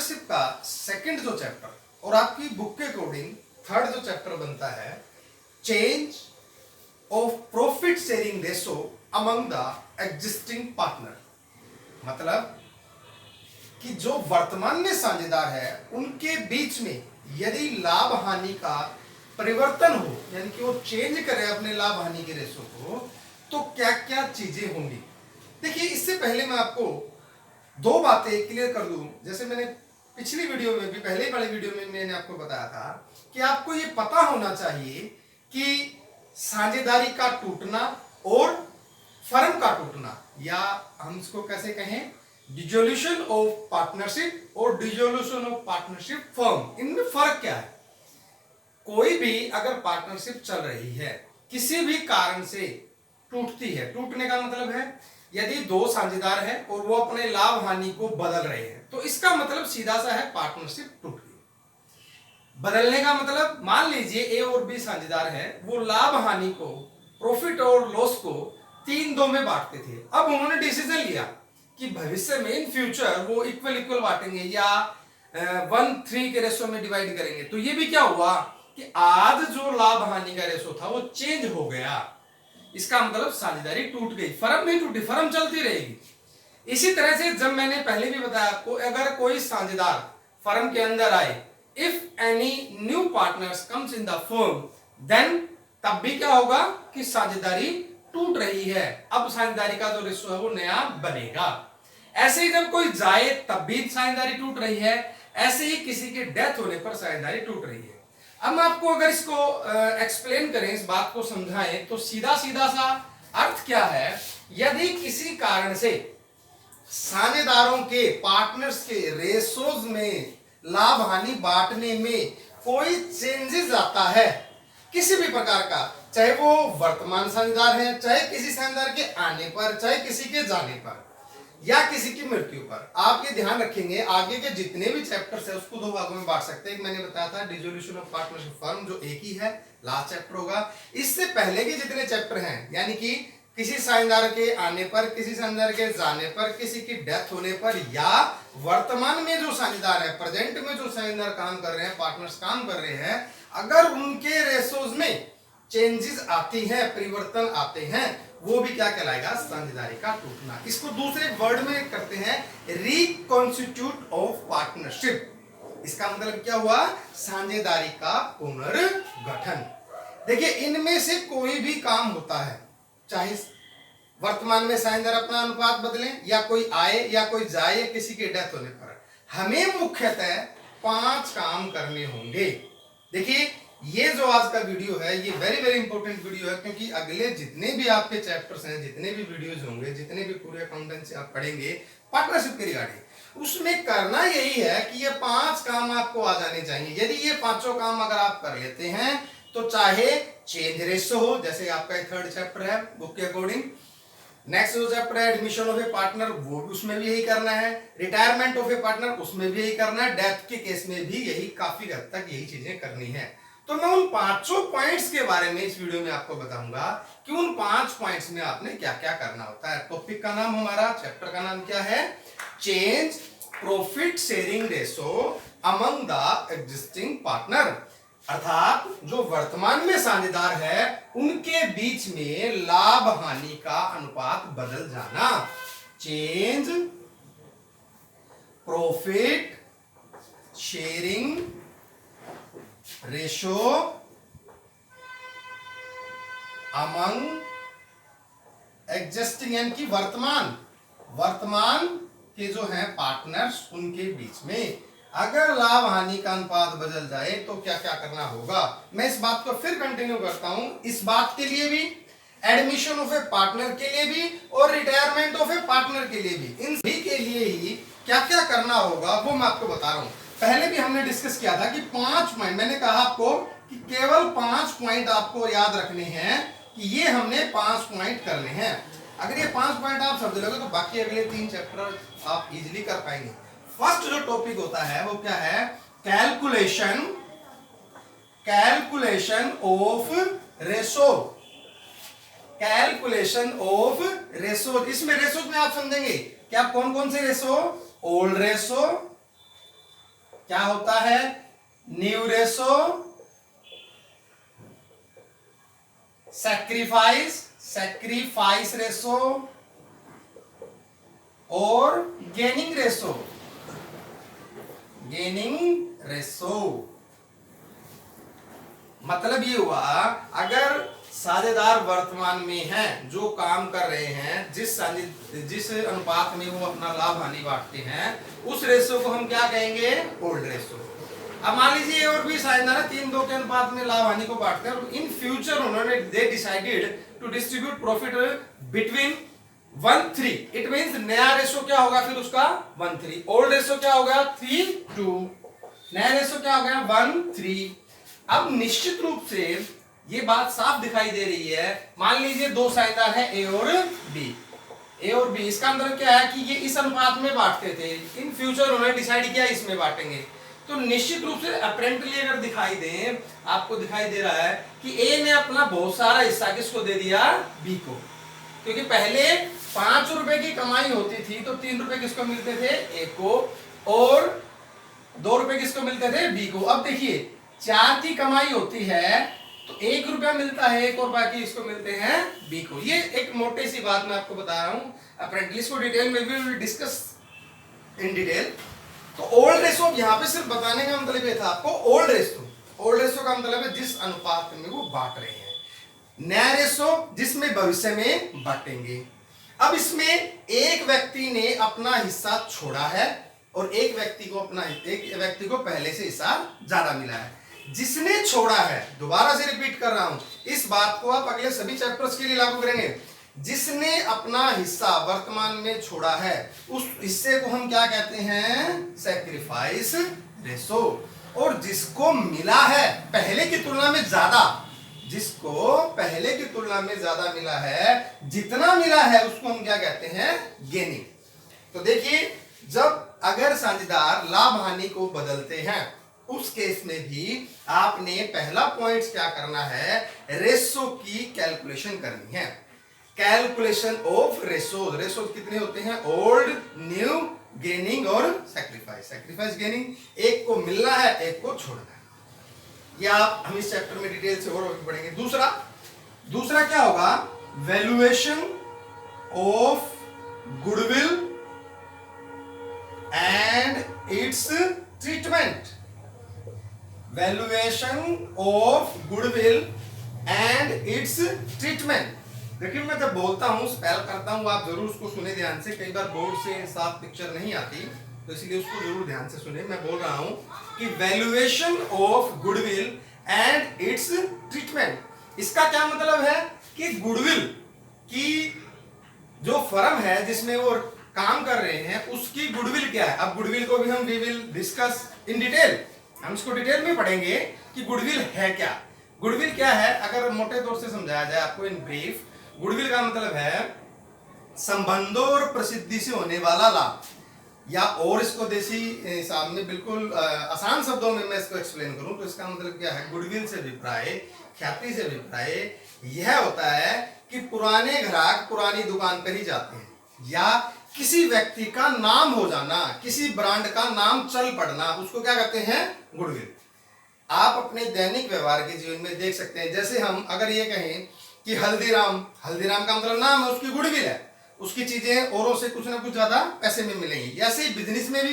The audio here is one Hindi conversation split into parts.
पार्टनरशिप का सेकंड जो चैप्टर और आपकी बुक के अकॉर्डिंग थर्ड जो चैप्टर बनता है, change of profit sharing ratio among the existing partner. मतलब कि जो वर्तमान में साझेदार है उनके बीच में यदि लाभ हानि का परिवर्तन हो, यानी कि वो चेंज करे अपने लाभ हानि के रेशो को, तो क्या क्या चीजें होंगी। देखिए, इससे पहले मैं आपको दो बातें क्लियर कर दूं। जैसे मैंने पिछली वीडियो में भी, पहले वाली वीडियो में मैंने आपको बताया था कि आपको ये पता होना चाहिए कि साझेदारी का टूटना और फर्म का टूटना, या हम इसको कैसे कहें, डिसोल्यूशन ऑफ पार्टनरशिप और डिसोल्यूशन ऑफ पार्टनरशिप फर्म, इनमें फर्क क्या है। कोई भी अगर पार्टनरशिप चल रही है, किसी भी कारण से टूटती है, टूटने का मतलब है यदि दो साझेदार हैं और वो अपने लाभ हानि को बदल रहे हैं, तो इसका मतलब सीधा सा है पार्टनरशिप टूट गई। बदलने का मतलब, मान लीजिए ए और बी साझेदार हैं, वो लाभ हानि को, प्रॉफिट और लॉस को 3-2 में बांटते थे। अब उन्होंने डिसीजन लिया कि भविष्य में इन फ्यूचर वो इक्वल इक्वल बांटेंगे या 1:3 के रेशो में डिवाइड करेंगे। तो ये भी क्या हुआ कि आज जो लाभ हानि का रेशो था वो चेंज हो गया। इसका मतलब साझेदारी टूट गई, फर्म नहीं टूटी, फर्म चलती रहेगी। इसी तरह से जब मैंने पहले भी बताया आपको, अगर कोई साझेदार फर्म के अंदर आए, if any new partners comes in the firm, then तब भी क्या होगा कि साझेदारी टूट रही है, अब साझेदारी का जो रेशो है वो नया बनेगा। ऐसे ही जब कोई जाए तब भी साझेदारी टूट रही है, ऐसे ही किसी के डेथ होने पर साझेदारी टूट रही है। अब मैं आपको अगर इसको एक्सप्लेन करें, इस बात को समझाएं, तो सीधा सीधा सा अर्थ क्या है, यदि किसी कारण से साझेदारों के, पार्टनर्स के रेशोज में, लाभ हानि बांटने में कोई चेंजेस आता है किसी भी प्रकार का, चाहे वो वर्तमान साझेदार है, चाहे किसी साझेदार के आने पर, चाहे किसी के जाने पर, या किसी की मृत्यु पर, आप ये ध्यान रखेंगे आगे के जितने भी चैप्टर्स है उसको दो भागों में बांट सकते हैं। एक मैंने बताया था डिसोल्यूशन ऑफ पार्टनरशिप फर्म, जो एक ही है, लास्ट चैप्टर होगा। इससे पहले के जितने चैप्टर हैं, यानी कि किसी साझेदार के आने पर, किसी साझेदार के जाने पर, किसी की डेथ होने पर, या वर्तमान में जो साझेदार है, प्रेजेंट में जो साझेदार काम कर रहे हैं, पार्टनर्स काम कर रहे हैं, अगर उनके रेशोज में चेंजेस आती हैं, परिवर्तन आते हैं, वो भी क्या कहलाएगा, साझेदारी का टूटना। इसको दूसरे वर्ड में करते हैं रिकॉन्स्टिट्यूट ऑफ पार्टनरशिप। इसका मतलब क्या हुआ, साझेदारी का पुनर्गठन। देखिए, इनमें से कोई भी काम होता है, चाहे वर्तमान में साझेदार अपना अनुपात बदलें, या कोई आए या कोई जाए, किसी के डेथ होने पर, हमें मुख्यतः 5 काम करने होंगे। देखिए, ये जो आज का वीडियो है ये वेरी वेरी इंपॉर्टेंट वीडियो है, क्योंकि अगले जितने भी आपके चैप्टर्स हैं, जितने भी वीडियोज होंगे, जितने भी पूरे अकाउंटेंसी आप पढ़ेंगे पार्टनरशिप के रिगार्डिंग, उसमें करना यही है कि ये 5 काम आपको आ जाने चाहिए। यदि ये 5 काम अगर आप कर लेते हैं, तो चाहे चेंज रेशो हो, जैसे आपका थर्ड चैप्टर है बुक के अकॉर्डिंग, नेक्स्ट जो चैप्टर है एडमिशन ऑफ ए पार्टनर, वो उसमें भी यही करना है, रिटायरमेंट ऑफ ए पार्टनर उसमें भी यही करना है, डेथ के केस में भी यही, काफी हद तक यही चीजें करनी है। तो मैं उन 5 पॉइंट्स के बारे में इस वीडियो में आपको बताऊंगा कि उन 5 पॉइंट्स में आपने क्या क्या करना होता है। टॉपिक का नाम, हमारा चैप्टर का नाम क्या है, change profit sharing ratio among the existing partner, अर्थात जो वर्तमान में साझेदार है उनके बीच में लाभ हानि का अनुपात बदल जाना। Change profit sharing ratio among existing, यानी कि वर्तमान के जो हैं पार्टनर्स, उनके बीच में अगर लाभ हानि का अनुपात बदल जाए तो क्या क्या करना होगा। मैं इस बात को फिर कंटिन्यू करता हूं, इस बात के लिए भी, एडमिशन ऑफ ए पार्टनर के लिए भी और रिटायरमेंट ऑफ ए पार्टनर के लिए भी, इन सभी के लिए ही क्या क्या करना होगा वो मैं आपको बता रहा हूं। पहले भी हमने डिस्कस किया था कि 5 पॉइंट, मैंने कहा आपको कि केवल 5 पॉइंट आपको याद रखने हैं, कि ये हमने 5 पॉइंट करने हैं। अगर ये 5 पॉइंट आप समझ लोगे तो बाकी अगले 3 चैप्टर आप इजीली कर पाएंगे। फर्स्ट जो टॉपिक होता है वो क्या है, calculation of ratio, calculation of ratio. इसमें रेशो में आप समझेंगे कि आप कौन कौन से रेशो, ओल्ड रेशो, क्या होता है? न्यू रेशो, सैक्रिफाइस रेशो और गेनिंग रेशो। मतलब ये हुआ, अगर साझेदार वर्तमान में हैं, जो काम कर रहे हैं, जिस अनुपात में वो अपना लाभ हानि बांटते हैं, उस रेशो को हम क्या कहेंगे? Old ratio. अब मान लीजिए और भी साझेदार है, 3-2 के अनुपात में लाभ हानि को बांटते हैं, और इन फ्यूचर उन्होंने they decided to distribute profit between 1:3। It means नया रेशो क्या होगा फिर उसका? 1:3। ओल्ड रेशो क्या होगा? 3:2। नया रेशो क्या हो गया? 1:3। अब निश्चित रूप से ये बात साफ दिखाई दे रही है। मान लीजिए दो साझेदार है ए और बी। इसका मतलब क्या है कि ये इस अनुपात में बांटते थे, इन फ्यूचर उन्होंने डिसाइड किया इसमें बांटेंगे। तो निश्चित रूप से अपेरेंटली अगर दिखाई दे, आपको दिखाई दे रहा है कि ए ने अपना बहुत सारा हिस्सा किसको दे दिया? बी को। क्योंकि पहले 5 रुपए की कमाई होती थी तो 3 रुपए किसको मिलते थे? ए को, और 2 रुपए किसको मिलते थे? बी को। अब देखिए 4 की कमाई होती है तो 1 रुपया मिलता है एक, और बाकी इसको मिलते हैं बी को। ये एक मोटी सी बात मैं आपको बता रहा हूं। अपेरेंटली इसको डिटेल में भी विल डिस्कस इन डिटेल। तो ओल्ड रेशो यहाँ पे सिर्फ बताने का मतलब ये था आपको, ओल्ड रेशो का मतलब है जिस अनुपात में वो बांट रहे हैं। नया रेशो जिसमें भविष्य में बांटेंगे। अब इसमें एक व्यक्ति ने अपना हिस्सा छोड़ा है और एक व्यक्ति को पहले से हिस्सा ज्यादा मिला है। जिसने छोड़ा है, दोबारा से रिपीट कर रहा हूं, इस बात को आप अगले सभी चैप्टर्स के लिए लागू करेंगे। जिसने अपना हिस्सा वर्तमान में छोड़ा है, उस हिस्से को हम क्या कहते हैं? Sacrifice ratio. और जिसको मिला है पहले की तुलना में ज्यादा, जिसको पहले की तुलना में ज्यादा मिला है, जितना मिला है उसको हम क्या कहते हैं? गेनिंग। तो देखिए, जब अगर साझेदार लाभ हानि को बदलते हैं, उस केस में भी आपने पहला पॉइंट क्या करना है? रेशो की कैलकुलेशन करनी है। कैलकुलेशन ऑफ रेशो कितने होते हैं? ओल्ड, न्यू, गेनिंग और सैक्रिफाइस गेनिंग। एक को मिलना है, एक को छोड़ना है। ये आप हम इस चैप्टर में डिटेल से और पढ़ेंगे। दूसरा क्या होगा? Valuation of goodwill and it's treatment. Valuation of goodwill and it's treatment. देखिए, मैं जब बोलता हूं, स्पेल करता हूं, आप जरूर उसको सुने ध्यान से। कई बार बोर्ड से साफ पिक्चर नहीं आती, तो इसलिए उसको जरूर ध्यान से सुने। मैं बोल रहा हूं कि valuation of goodwill and it's treatment. इसका क्या मतलब है कि गुडविल की जो फर्म है जिसमें वो काम कर रहे हैं, उसकी गुडविल क्या है। अब गुडविल को भी हम we will discuss in detail, हम इसको डिटेल में पढ़ेंगे कि गुडविल है क्या। गुडविल क्या है, अगर मोटे तौर से समझाया जाए आपको इन ब्रीफ, गुडविल का मतलब है संबंधों और प्रसिद्धि से होने वाला लाभ। या और इसको देसी हिसाब में बिल्कुल आसान शब्दों में मैं इसको एक्सप्लेन करूं तो इसका मतलब क्या है? गुडविल से अभिप्राय, ख्याति से अभिप्राय यह होता है कि पुराने ग्राहक पुरानी दुकान पर ही जाते हैं, या किसी व्यक्ति का नाम हो जाना, किसी ब्रांड का नाम चल पड़ना, उसको क्या कहते हैं? गुडविल। आप अपने दैनिक व्यवहार के जीवन में देख सकते हैं। जैसे हम अगर ये कहें कि हल्दीराम का मतलब नाम है, उसकी गुडविल है, उसकी चीजें औरों से कुछ ना कुछ ज्यादा पैसे में मिलेंगी। ऐसे ही बिजनेस में भी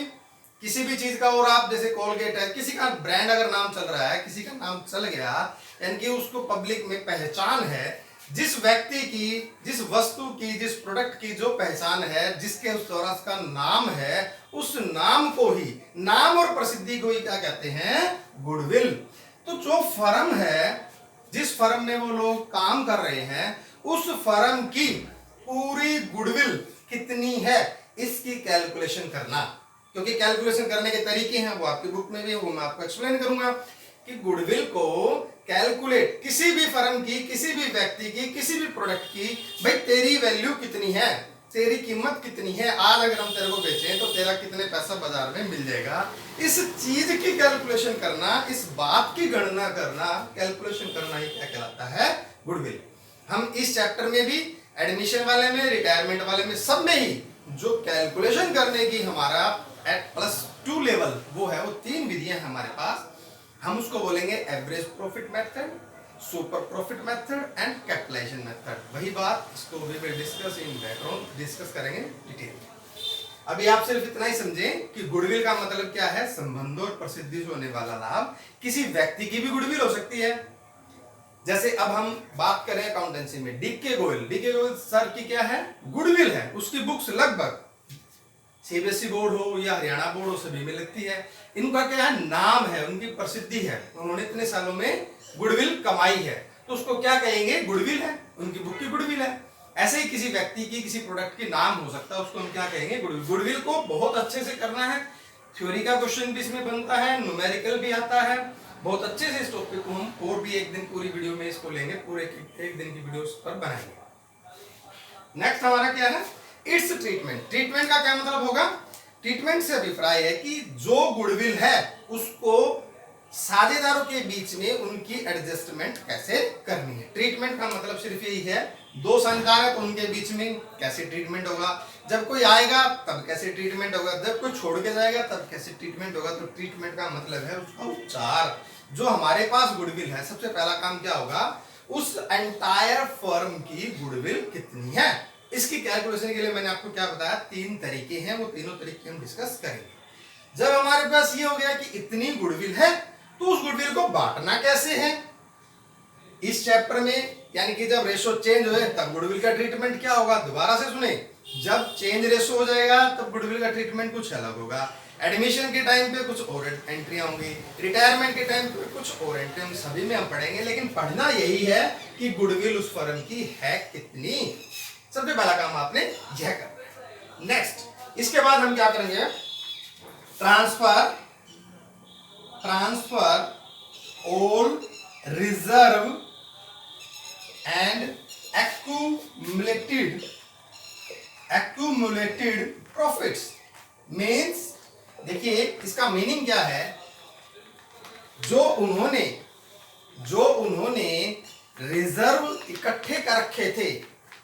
किसी भी चीज का, और आप जैसे कोलगेट है, किसी का ब्रांड अगर नाम चल रहा है, किसी का नाम चल गया, यानी कि उसको पब्लिक में पहचान है। जिस व्यक्ति की, जिस वस्तु की, जिस प्रोडक्ट की जो पहचान है, जिसके उस द्वारा उसका नाम है, उस नाम को ही, नाम और प्रसिद्धि को ही क्या कहते हैं? गुडविल। तो जो फर्म है, जिस फर्म में वो लोग काम कर रहे हैं, उस फर्म की पूरी गुडविल कितनी है, इसकी कैलकुलेशन करना। क्योंकि कैलकुलेशन करने के तरीके हैं, वो आपकी बुक में भी, वो मैं आपको एक्सप्लेन करूंगा कि गुडविल को कैलकुलेट, किसी भी फर्म की, किसी भी व्यक्ति की, किसी भी प्रोडक्ट की, भाई तेरी वैल्यू कितनी है, तेरी कीमत कितनी है, आज अगर हम तेरे को बेचें तो तेरा कितने पैसा बाजार में मिल जाएगा, इस चीज की कैलकुलेशन करना, इस बात की गणना करना, कैलकुलेशन करना ही क्या कहलाता है? गुडविल। हम इस चैप्टर में भी, एडमिशन वाले में, रिटायरमेंट वाले में, सब में ही जो कैलकुलेशन करने की हमारा ++ टू लेवल वो है, वो 3 विधियां हैं हमारे पास। हम उसको बोलेंगे average profit method, super profit method and capitalisation method. वही बात इसको we will discuss in background, discuss करेंगे डिटेल में। अभी आप सिर्फ इतना ही समझें कि गुडविल का मतलब क्या है, संबंधों और प्रसिद्धि से होने वाला लाभ। किसी व्यक्ति की भी गुडविल हो सकती है। जैसे अब हम बात करें अकाउंटेंसी में, डीके गोयल सर की क्या है, गुडविल है। उसकी बुक्स लगभग सीबीएसई बोर्ड हो या हरियाणा बोर्ड हो सभी में लगती है। इनका क्या है, नाम है, उनकी प्रसिद्धि है, उन्होंने इतने सालों में गुडविल कमाई है, तो उसको क्या कहेंगे, गुडविल है, उनकी बुक की गुडविल है। ऐसे ही किसी व्यक्ति की, किसी प्रोडक्ट की नाम हो सकता है, उसको हम क्या कहेंगे, गुडविल। गुडविल को बहुत अच्छे से करना है, थ्योरी का क्वेश्चन भी इसमें बनता है, न्यूमेरिकल भी आता है, बहुत अच्छे से इस टॉपिक को हम और भी एक दिन पूरी वीडियो में इसको लेंगे, पूरे एक दिन की वीडियो पर बनाएंगे। नेक्स्ट हमारा क्या है, इट्स ट्रीटमेंट। ट्रीटमेंट का क्या मतलब होगा, ट्रीटमेंट से अभिप्राय है कि जो गुडविल है उसको साझेदारों के बीच में उनकी एडजस्टमेंट कैसे करनी है। ट्रीटमेंट का मतलब सिर्फ यही है, दो साझेदार है तो उनके बीच में कैसे ट्रीटमेंट होगा, जब कोई आएगा तब कैसे ट्रीटमेंट होगा, जब कोई छोड़ के जाएगा तब कैसे ट्रीटमेंट होगा। तो ट्रीटमेंट का मतलब है उसका उपचार। जो हमारे पास गुडविल है, सबसे पहला काम क्या होगा, उस एंटायर फर्म की गुडविल कितनी है, इसकी कैलकुलेशन के लिए मैंने आपको क्या बताया, 3 तरीके हैं, वो तीनों तरीके हम डिस्कस करेंगे। जब हमारे पास ये हो गया कि इतनी गुडविल है, तो उस गुडविल को बांटना कैसे है इस चैप्टर में, यानी कि जब रेशो चेंज हो तब गुडविल का ट्रीटमेंट क्या होगा। दोबारा से सुने, जब चेंज रेशो हो जाएगा तब गुडविल का ट्रीटमेंट कुछ अलग होगा। एडमिशन के टाइम पे कुछ और एंट्रियां होंगी, रिटायरमेंट के टाइम पे कुछ और एंट्री होंगी, सभी में हम पढ़ेंगे, लेकिन पढ़ना यही है कि गुडविल उस फर्म की है कितनी। सबसे पहला काम आपने यह करना है। नेक्स्ट, इसके बाद हम क्या करेंगे, transfer all reserve and accumulated profits. Means देखिए इसका मीनिंग क्या है, जो उन्होंने रिजर्व इकट्ठे कर रखे थे।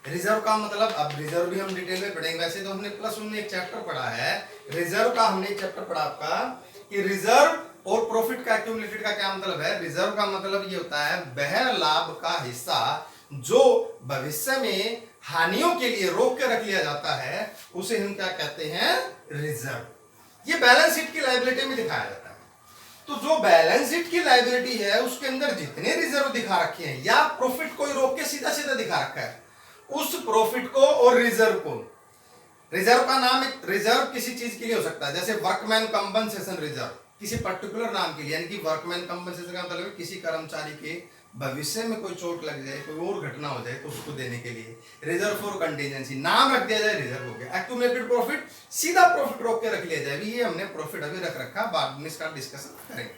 रिजर्व का मतलब, अब रिजर्व भी हम डिटेल में पढ़ेंगे, वैसे तो हमने प्लस वन में एक चैप्टर पढ़ा है रिजर्व का, हमने एक चैप्टर पढ़ा आपका कि रिजर्व और प्रॉफिट का एक्यूमुलेटेड का क्या मतलब है। रिजर्व का मतलब ये होता है वह लाभ का हिस्सा जो भविष्य में हानियों के लिए रोक के रख लिया जाता है, उसे हम क्या कहते हैं, रिजर्व। ये बैलेंस शीट की लायबिलिटी में दिखाया जाता है। तो जो बैलेंस शीट की लायबिलिटी है उसके अंदर जितने रिजर्व दिखा रखे हैं, या प्रॉफिट को रोक के सीधा सीधा दिखा रखा है, उस प्रॉफिट को और रिजर्व को, रिजर्व का नाम एक रिजर्व किसी चीज के लिए हो सकता है, जैसे वर्कमैन कंपनसेशन रिजर्व किसी पर्टिकुलर नाम के लिए, यानी कि वर्कमैन कंपनसेशन का मतलब किसी कर्मचारी के भविष्य में कोई चोट लग जाए, कोई और घटना हो जाए तो उसको देने के लिए। रिजर्व फॉर कंटीजेंसी नाम रख दिया जाए, रिजर्व हो गया। एक्यूमुलेटेड प्रॉफिट, सीधा प्रॉफिट रोक के रख लिया जाए, ये हमने प्रॉफिट अभी रख रखा, बाद में इसका डिस्कशन करेंगे।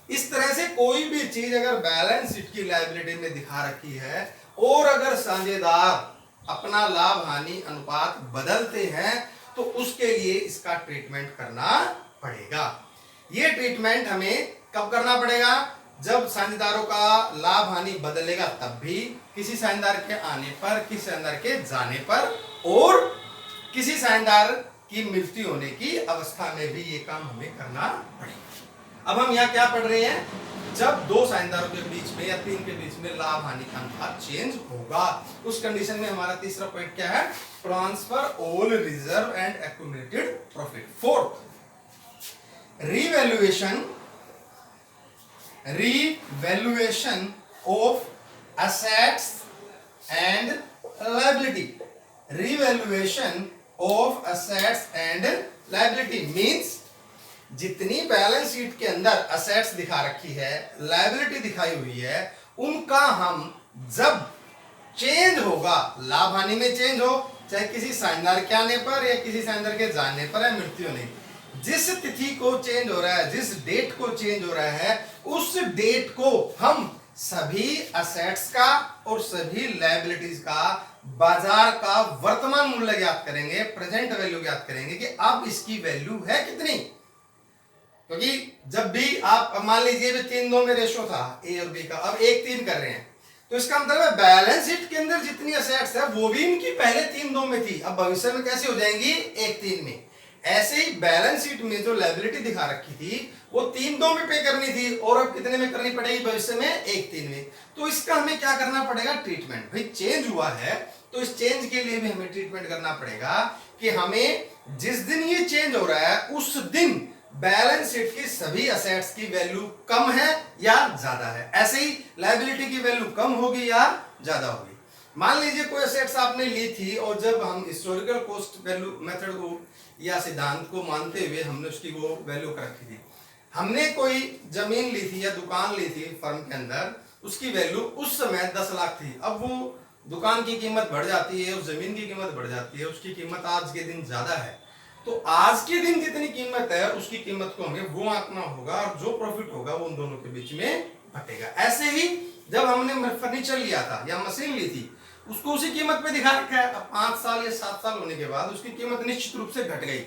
इस तरह से कोई भी चीज अगर बैलेंस शीट की लायबिलिटी में दिखा रखी है और अगर साझेदार अपना लाभ हानि अनुपात बदलते हैं तो उसके लिए इसका ट्रीटमेंट करना पड़ेगा। ये ट्रीटमेंट हमें कब करना पड़ेगा, जब साझेदारों का लाभ हानि बदलेगा तब भी, किसी साझेदार के आने पर, किसी साझेदार के जाने पर, और किसी साझेदार की मृत्यु होने की अवस्था में भी ये काम हमें करना पड़ेगा। अब हम यहाँ क्या पढ़ रहे हैं, जब दो साझेदारों के बीच में या 3 के बीच में लाभ हानि का अनुपात चेंज होगा, उस कंडीशन में हमारा तीसरा पॉइंट क्या है, transfer all reserve and accumulated profit. Fourth, revaluation of assets and liability। revaluation of assets and liability means जितनी बैलेंस शीट के अंदर असेट्स दिखा रखी है, लायबिलिटी दिखाई हुई है, उनका हम जब चेंज होगा, लाभ हानि में चेंज हो, चाहे किसी साझेदार के आने पर या किसी साझेदार के जाने पर या मृत्यु होने, जिस तिथि को चेंज हो रहा है, जिस डेट को चेंज हो रहा है, उस डेट को हम सभी असेट्स का और सभी लायबिलिटीज का बाजार का वर्तमान मूल्य ज्ञात करेंगे, प्रेजेंट वैल्यू ज्ञात करेंगे कि अब इसकी वैल्यू है कितनी। क्योंकि जब भी आप मान लीजिए 3-2 में रेशो था ए और बी का, अब 1-3 कर रहे हैं, तो इसका मतलब है बैलेंस शीट के अंदर जितनी असेट्स है वो भी इनकी पहले 3-2 में थी, अब भविष्य में कैसे हो जाएंगी, 1-3 में। ऐसे ही बैलेंस शीट में जो लायबिलिटी दिखा रखी थी वो 3/2 में पे करनी थी, और अब कितने में करनी पड़ेगी भविष्य में? 1/3 में। तो इसका हमें क्या करना पड़ेगा? ट्रीटमेंट। भाई चेंज हुआ है तो इस चेंज के लिए भी हमें ट्रीटमेंट करना पड़ेगा कि हमें जिस दिन ये चेंज हो रहा है उस दिन बैलेंस शीट की सभी असेट्स की वैल्यू कम है या ज्यादा है। ऐसे ही लायबिलिटी की वैल्यू कम होगी या ज्यादा होगी। मान लीजिए कोई असेट्स आपने ली थी, और जब हम हिस्टोरिकल कॉस्ट वैल्यू मेथड को या सिद्धांत को मानते हुए हमने उसकी वो वैल्यू कर रखी थी। हमने कोई जमीन ली थी या दुकान ली थी फर्म के अंदर, उसकी वैल्यू उस समय 10 लाख थी। अब वो दुकान की कीमत बढ़ जाती है, उस जमीन की कीमत बढ़ जाती है, उसकी कीमत आज के दिन ज्यादा है। तो आज के दिन जितनी कीमत है उसकी कीमत को हमें वो आंकना होगा, और जो प्रॉफिट होगा वो उन दोनों के बीच में बटेगा। ऐसे ही जब हमने फर्नीचर लिया था या मशीन ली थी, उसको उसी कीमत पे दिखा रखा है। अब 5 साल या 7 साल होने के बाद उसकी कीमत निश्चित रूप से घट गई।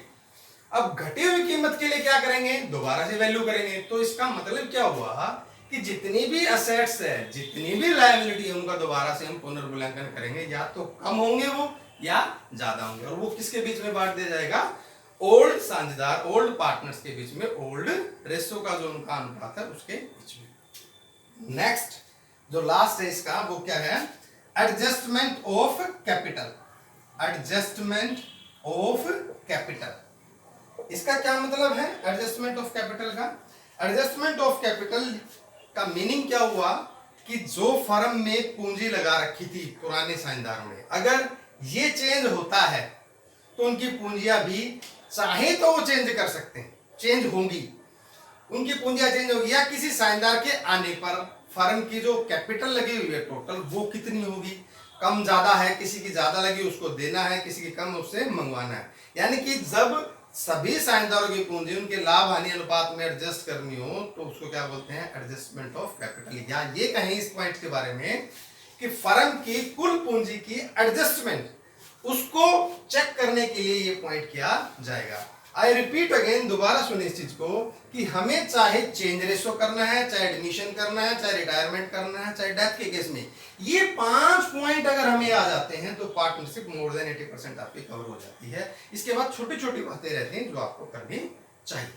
अब घटी हुई कीमत के लिए क्या करेंगे? दोबारा से वैल्यू करेंगे। तो इसका मतलब क्या हुआ कि जितनी भी असेट्स है, जितनी भी लायबिलिटी है, उनका दोबारा से हम पुनर्मूल्यांकन करेंगे। या तो कम होंगे वो या ज्यादा होंगे, और वो किसके बीच में बांट दिया जाएगा? ओल्ड साझेदार, ओल्ड पार्टनर्स के बीच में, ओल्ड रेशो का जो उनका अनुपात है उसके बीच में। नेक्स्ट जो लास्ट है इसका वो क्या है? Adjustment of capital. Adjustment of capital, इसका क्या मतलब है? एडजस्टमेंट ऑफ कैपिटल का, एडजस्टमेंट ऑफ कैपिटल का मीनिंग क्या हुआ कि जो फर्म में पूंजी लगा रखी थी पुराने साझेदारों ने, अगर ये चेंज होता है तो उनकी पूंजियां भी चाहे तो वो चेंज कर सकते हैं, चेंज होंगी, उनकी पूंजियां चेंज होगी। या किसी साझेदार के आने पर फर्म की जो कैपिटल लगी हुई है टोटल, वो कितनी होगी? कम ज्यादा है, किसी की ज्यादा लगी उसको देना है, किसी की कम उससे मंगवाना है। यानी कि जब सभी साझेदारों की पूंजी उनके लाभ हानि अनुपात में एडजस्ट करनी हो तो उसको क्या बोलते हैं? Adjustment of capital. या ये कहें इस पॉइंट के बारे में कि फर्म की कुल पूंजी की एडजस्टमेंट, उसको चेक करने के लिए ये पॉइंट किया जाएगा। आई रिपीट अगेन, दोबारा सुनिए इस चीज को, कि हमें चाहे चेंज रेशो करना है, चाहे एडमिशन करना है, चाहे रिटायरमेंट करना है, चाहे डेथ के केस में, ये 5 पॉइंट अगर हमें आ जाते हैं तो पार्टनरशिप मोर देन 80% आपकी कवर हो जाती है। इसके बाद छोटी छोटी बातें रहती हैं जो आपको करनी चाहिए।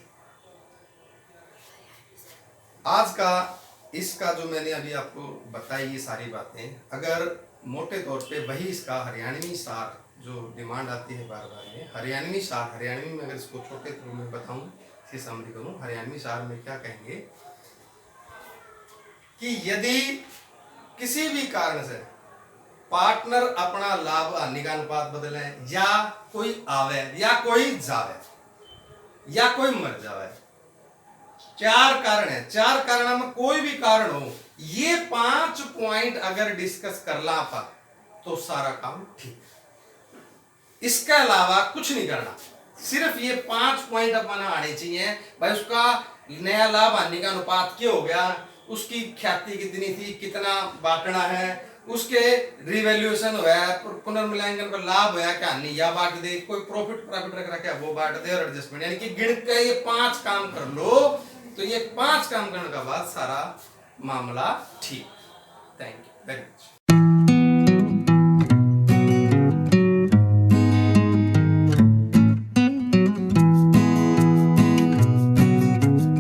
आज का इसका जो मैंने अभी आपको बताई ये सारी बातें, अगर मोटे तौर पे वही इसका हरियाणवी सार जो डिमांड आती है बार बार में, हरियाणवी सार, हरियाणवी में अगर इसको छोटे रूप में बताऊं, इसे समरी करूं, हरियाणवी सार में क्या कहेंगे कि यदि किसी भी कारण से पार्टनर अपना लाभ हानि का अनुपात बदले, या कोई आवे या कोई जावे या कोई मर जावे, 4 कारण है, 4 कारण में कोई भी कारण हो, ये 5 पॉइंट अगर डिस्कस कर ला आप तो सारा काम ठीक। इसके अलावा कुछ नहीं करना, सिर्फ ये 5 पॉइंट अपना आने चाहिए। भाई उसका नया लाभ हानि का अनुपात क्या हो गया, उसकी ख्याति कितनी थी, कितना बांटना है, उसके रिवैल्यूएशन हुआ, पुनर्मूल्यांकन पर लाभ हुआ क्या हानि, या बांट दे, कोई प्रॉफिट रख रखा है वो बांट दे, और एडजस्टमेंट, यानी कि गिन के ये 5 काम कर लो तो ये 5 काम करने के बाद सारा मामला ठीक। Thank you very much.